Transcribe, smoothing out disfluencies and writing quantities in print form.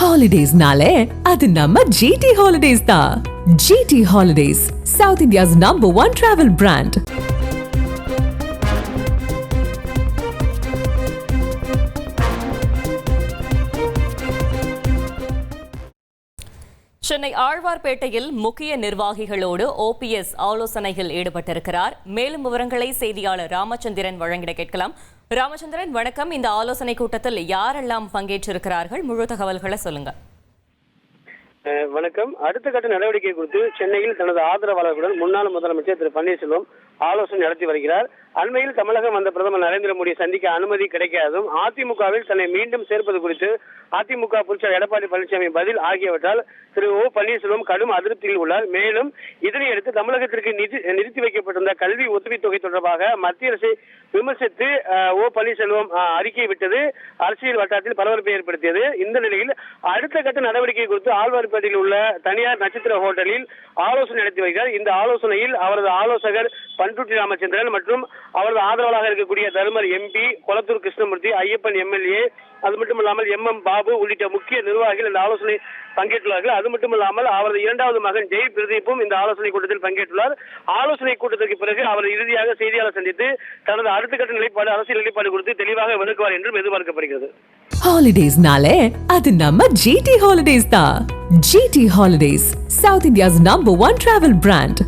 Holidays-nale, அது நம்ம GT Holidays தான். GT Holidays, South India's #1 travel brand. Chennai ஆழ்வார்பேட்டையில் முக்கிய நிர்வாகிகளோடு OPS ஆலோசனையில் ஈடுபட்டிருக்கிறார். மேலும் விவரங்களை செய்தியாளர் ராமச்சந்திரன் வழங்கிட கேட்கலாம். ராமச்சந்திரன், வணக்கம். இந்த ஆலோசனை கூட்டத்தில் யாரெல்லாம் பங்கேற்றிருக்கிறார்கள்? முழு தகவல்களை சொல்லுங்க. வணக்கம். அடுத்த கட்ட நடவடிக்கை குறித்து சென்னையில் தனது ஆதரவாளர்களுடன் முன்னாள் முதலமைச்சர் திரு பன்னீர்செல்வம் ஆலோசனை நடத்தி வருகிறார். அண்மையில் தமிழகம் வந்த பிரதமர் நரேந்திர மோடியை சந்திக்க அனுமதி கிடைக்காதும், அதிமுகவில் தன்னை மீண்டும் சேர்ப்பது குறித்து அதிமுக பொதுச்செயலாளர் எடப்பாடி பழனிசாமி பதில் ஆகியவற்றால் திரு ஓ பன்னீர்செல்வம் கடும் அதிருப்தியில் உள்ளார். மேலும் இதனையடுத்து தமிழகத்திற்கு நிறுத்தி வைக்கப்பட்டிருந்த கல்வி உதவித்தொகை தொடர்பாக மத்திய அரசை விமர்சித்து ஓ பன்னீர்செல்வம் அறிக்கை விட்டது அரசியல் வட்டாரத்தில் பரபரப்பை ஏற்படுத்தியது. இந்த நிலையில் அடுத்த கட்ட நடவடிக்கை குறித்து ஆழ்வார்பேட்டையில் உள்ள தனியார் நட்சத்திர ஹோட்டலில் ஆலோசனை நடத்தி வருகிறார். இந்த ஆலோசனையில் அவரது ஆலோசகர் பண்ருட்டி ராமச்சந்திரன் மற்றும் அவரது ஆதரவாளராக இருக்கக்கூடிய தருமர் MP, கொளத்தூர் கிருஷ்ணமூர்த்தி, ஐயப்பன் MLA, அது மட்டுமல்லாமல் MM பாபு உள்ளிட்ட முக்கிய நிர்வாகிகள் இந்த ஆலோசனை பங்கேற்றுள்ளார்கள். அது மட்டுமல்லாமல் அவரது இரண்டாவது மகன் ஜெய் பிரதீப்பும் இந்த ஆலோசனை கூட்டத்தில் பங்கேற்றுள்ளார். ஆலோசனை கூட்டத்திற்கு பிறகு அவர் இறுதியாக செய்தியாளர் சந்தித்து தனது அடுத்த கட்ட நிலைப்பாடு, அரசியல் நிலைப்பாடு குறித்து தெளிவாக விளக்குவார் என்றும் எதிர்பார்க்கப்படுகிறது. Holidays-nale, அது நம்ம GT Holidays தான். GT Holidays, South India's #1 travel brand.